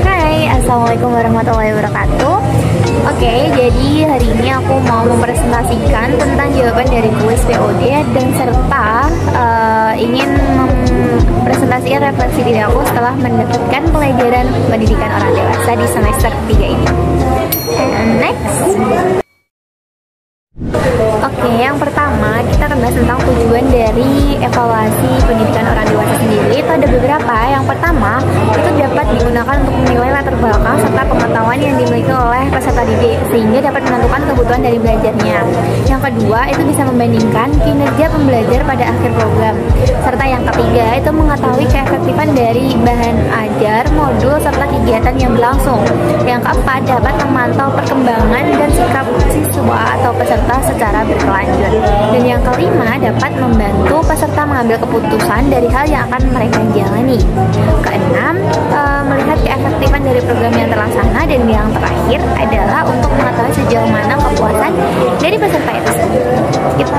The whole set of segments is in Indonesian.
Hai, assalamualaikum warahmatullahi wabarakatuh. Oke, jadi hari ini aku mau mempresentasikan tentang jawaban dari kuis POD dan serta ingin mempresentasikan refleksi diri aku setelah mendapatkan pelajaran pendidikan orang dewasa di semester 3 ini. And next. Oke, yang pertama kita akan bahas tentang tujuan dari evaluasi pendidikan orang dewasa sendiri. Itu ada beberapa. Yang pertama, itu dapat digunakan untuk menilai latar belakang serta pengetahuan yang dimiliki oleh peserta didik sehingga dapat menentukan kebutuhan dari belajarnya. Yang kedua, itu bisa membandingkan kinerja pembelajar pada akhir program. Serta yang ketiga, itu mengetahui keefektifan dari bahan ajar, modul serta kegiatan yang berlangsung. Yang keempat, dapat memantau perkembangan dan sikap siswa atau peserta secara berkelanjut. Dan yang kelima, dapat membantu peserta mengambil keputusan dari hal yang akan mereka jalani. Keenam, melihat keefektifan dari program yang terlaksana. Dan yang terakhir adalah untuk mengetahui sejauh mana kepuasan dari peserta itu sendiri. Gitu.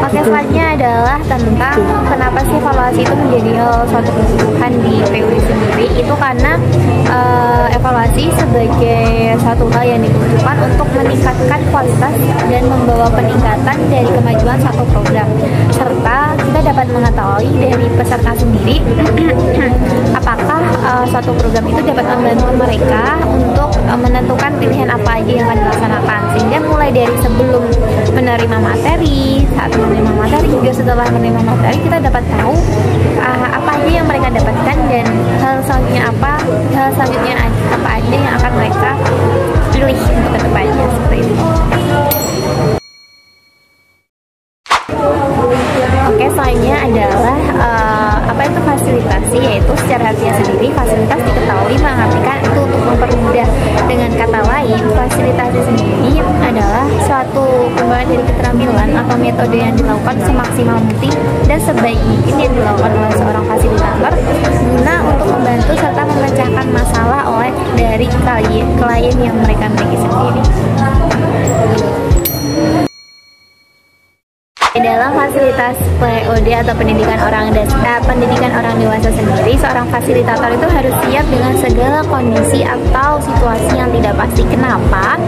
Oke, selanjutnya adalah tentang kenapa sih evaluasi itu menjadi suatu kebutuhan di PUI sendiri. Itu karena evaluasi sebagai satu hal yang dibutuhkan untuk meningkatkan kualitas dan membawa peningkatan dari kemajuan satu program. Serta kita dapat mengetahui dari peserta sendiri apakah suatu program itu dapat membantu mereka untuk menentukan pilihan apa aja yang akan dilaksanakan. Sehingga mulai dari sebelum menerima materi, saat menerima materi, juga setelah menerima materi kita dapat tahu apa aja yang mereka dapatkan dan hal selanjutnya apa aja yang akan mereka pilih untuk kedepannya, seperti itu. Oke, selanjutnya adalah apa itu fasilitasi, yaitu secara artinya sendiri fasilitas diketahui mengartikan itu untuk mempermudah. Dengan kata lain, fasilitasi sendiri adalah suatu pengembangan dari keterampilan atau metode yang dilakukan semaksimal mungkin dan sebaik mungkin yang dilakukan oleh seorang fasilitator guna untuk membantu serta memecahkan masalah oleh dari klien yang mereka miliki sendiri. Dalam fasilitas POD atau pendidikan orang dewasa sendiri, seorang fasilitator itu harus siap dengan segala kondisi atau situasi yang tidak pasti. Kenapa?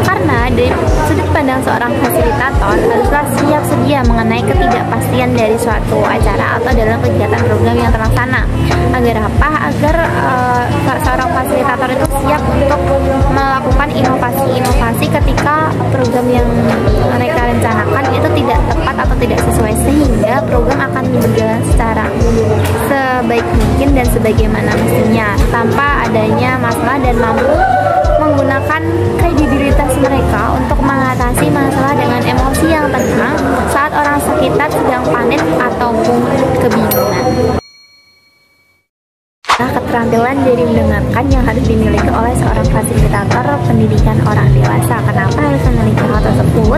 Karena dari sudut pandang seorang fasilitator haruslah siap sedia mengenai ketidakpastian dari suatu acara atau dalam kegiatan program yang terlaksana. Agar apa? Agar seorang fasilitator itu siap untuk melakukan inovasi-inovasi ketika program yang mereka rencanakan itu tidak tepat atau tidak sesuai, sehingga program akan berjalan secara sebaik mungkin dan sebagaimana mestinya tanpa adanya masalah, dan mampu menggunakan kredibilitas mereka untuk mengatasi masalah dengan emosi yang tenang saat orang sekitar sedang panik ataupun kebingungan. Nah, keterampilan dari mendengarkan yang harus dimiliki oleh seorang fasilitator pendidikan orang dewasa. Kenapa harus memiliki hal tersebut?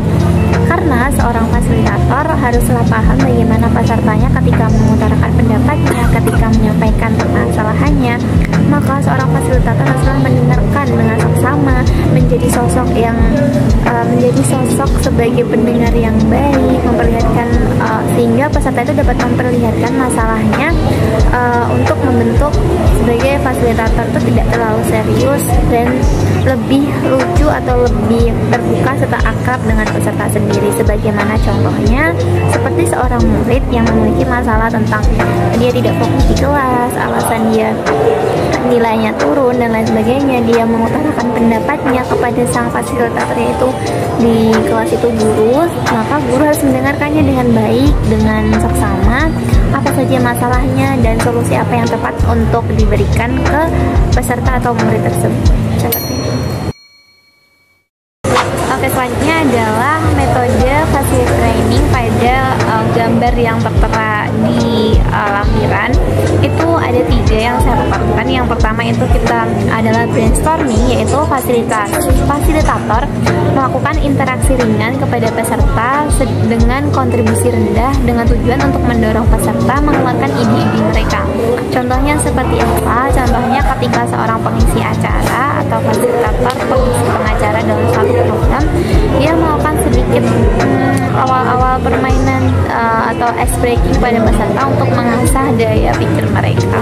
Karena seorang fasilitator haruslah paham bagaimana pesertanya ketika mengutarakan pendapatnya, ketika menyampaikan permasalahannya. Maka seorang fasilitator haruslah mendengarkan dengan seksama, menjadi sosok sebagai pendengar yang baik, memperlihatkan sehingga peserta itu dapat memperlihatkan masalahnya untuk membentuk sebagai fasilitator itu tidak terlalu serius dan lebih lucu atau lebih terbuka serta akrab dengan peserta sendiri. Sebagaimana contohnya seperti seorang murid yang memiliki masalah tentang dia tidak fokus di kelas, alasan dia nilainya turun dan lain sebagainya, dia mengutarakan pendapatnya kepada sang fasilitator yaitu di kelas itu guru, maka guru harus mendengarkannya dengan baik, dengan seksama apa saja masalahnya dan solusi apa yang tepat untuk diberikan ke peserta atau murid tersebut. Seperti itu. Oke, selanjutnya adalah metode facility training pada gambar yang tertera di lampiran. Itu ada 3 yang saya paparkan. Yang pertama itu kita adalah brainstorming, yaitu fasilitator melakukan interaksi ringan kepada peserta dengan kontribusi rendah dengan tujuan untuk mendorong peserta mengeluarkan ide-ide mereka. Contohnya seperti apa? Contohnya ketika seorang pengisi acara atau fasilitator pengisi pengacara dalam suatu program, dia melakukan sedikit awal-awal permainan atau ice breaking pada peserta untuk mengasah daya pikir mereka.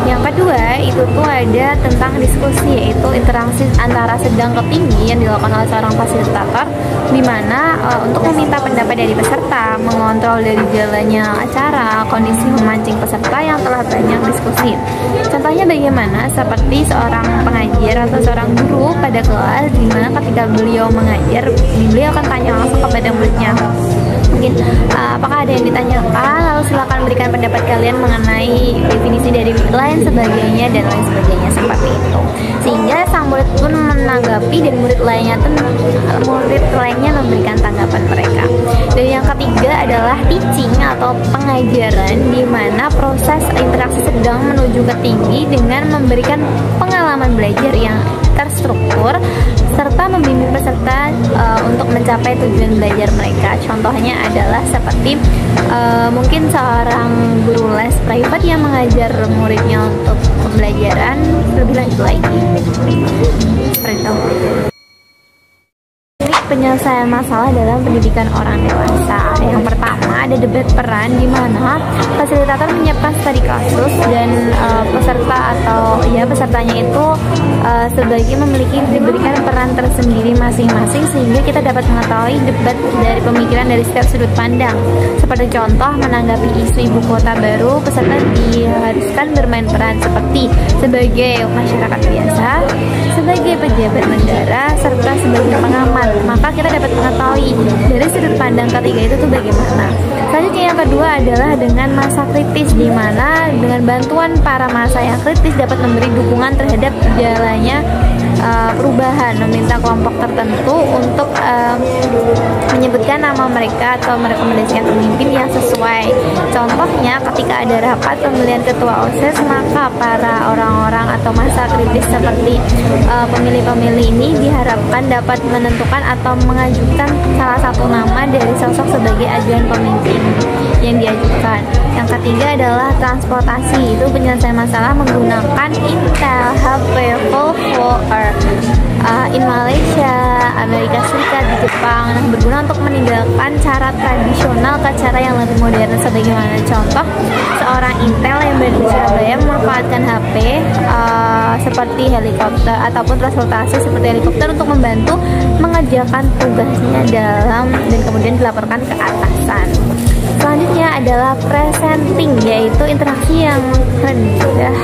Yang kedua itu tuh ada tentang diskusi, yaitu interaksi antara sedang ke tinggi yang dilakukan oleh seorang fasilitator, di mana untuk meminta pendapat dari peserta, mengontrol dari jalannya acara, kondisi memancing peserta yang telah banyak diskusi. Contohnya bagaimana? Seperti seorang pengajar atau seorang guru pada kelas, di mana ketika beliau mengajar, beliau akan tanya langsung kepada muridnya. Mungkin apakah ada yang ditanyakan, lalu silakan berikan pendapat kalian mengenai definisi dari lain sebagainya dan lain sebagainya, seperti itu. Sehingga sang murid pun menanggapi dan murid lainnya memberikan tanggapan mereka. Dan yang ketiga adalah teaching atau pengajaran, di mana proses interaksi sedang menuju ke tinggi dengan memberikan pengalaman belajar yang terstruktur serta membimbing peserta untuk mencapai tujuan belajar mereka. Contohnya adalah seperti mungkin seorang guru les private yang mengajar muridnya untuk pembelajaran lebih lanjut lagi. Seperti itu. Penyelesaian masalah dalam pendidikan orang dewasa. Yang pertama ada debat peran, di mana fasilitator menyiapkan studi kasus dan pesertanya itu sebagai diberikan peran tersendiri masing-masing, sehingga kita dapat mengetahui debat dari pemikiran dari setiap sudut pandang. Seperti contoh menanggapi isu ibu kota baru, peserta diharuskan bermain peran seperti sebagai masyarakat biasa, sebagai pejabat negara, serta sebagai pengamat. Maka kita dapat mengetahui dari sudut pandang ketiga itu tuh bagaimana. Selanjutnya yang kedua adalah dengan masa kritis, di mana dengan bantuan para masa yang kritis dapat memberi dukungan terhadap jalannya perubahan, meminta kelompok tertentu untuk menyebutkan nama mereka atau merekomendasikan pemimpin yang sesuai. Contohnya ketika ada rapat pemilihan ketua OSIS, maka para orang-orang atau masa kritis seperti pemilih-pemilih ini diharapkan dapat menentukan atau mengajukan salah satu nama dari sosok sebagai ajuan pemimpin yang diajukan. Yang ketiga adalah transportasi, itu penyelesaian masalah menggunakan Intel, HP, Volvo, in Malaysia, Amerika Serikat, di Jepang. Nah, berguna untuk meninggalkan cara tradisional ke cara yang lebih modern. Sebagaimana contoh, seorang Intel yang berada di Surabaya memanfaatkan HP seperti helikopter ataupun transportasi seperti helikopter untuk membantu mengerjakan tugasnya dan kemudian dilaporkan ke atasan. Selanjutnya adalah presenting, yaitu interaksi yang rendah.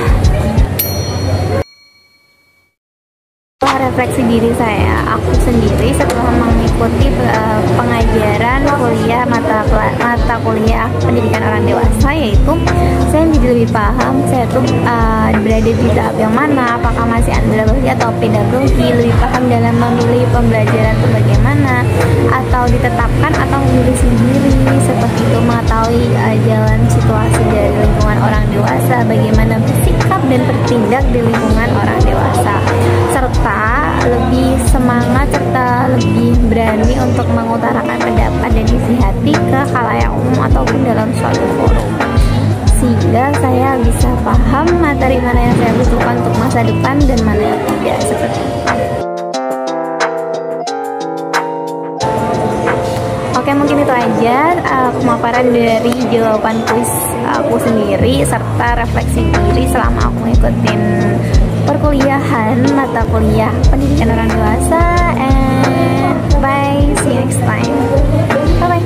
Refleksi diri saya, aku sendiri setelah mengikuti pengajaran kuliah mata kuliah pendidikan orang dewasa, yaitu saya menjadi lebih paham saya tuh berada di tahap yang mana, apakah masih andragogi atau pedagogi, lebih paham dalam memilih pembelajaran itu bagaimana, atau ditetapkan atau memilih sendiri, seperti itu, mengetahui jalan situasi dari lingkungan orang dewasa, bagaimana bersikap dan bertindak di lingkungan orang dewasa, serta lebih semangat serta lebih berani untuk mengutarakan pendapat dan isi hati ke khalayak umum ataupun dalam suatu forum, sehingga saya bisa paham materi mana yang saya butuhkan untuk masa depan dan mana yang tidak, seperti itu. Oke, mungkin itu aja pemaparan dari jawaban kuis aku sendiri serta refleksi diri selama aku ngikutin perkuliahan mata kuliah pendidikan orang dewasa. And bye, see you next time. Bye bye.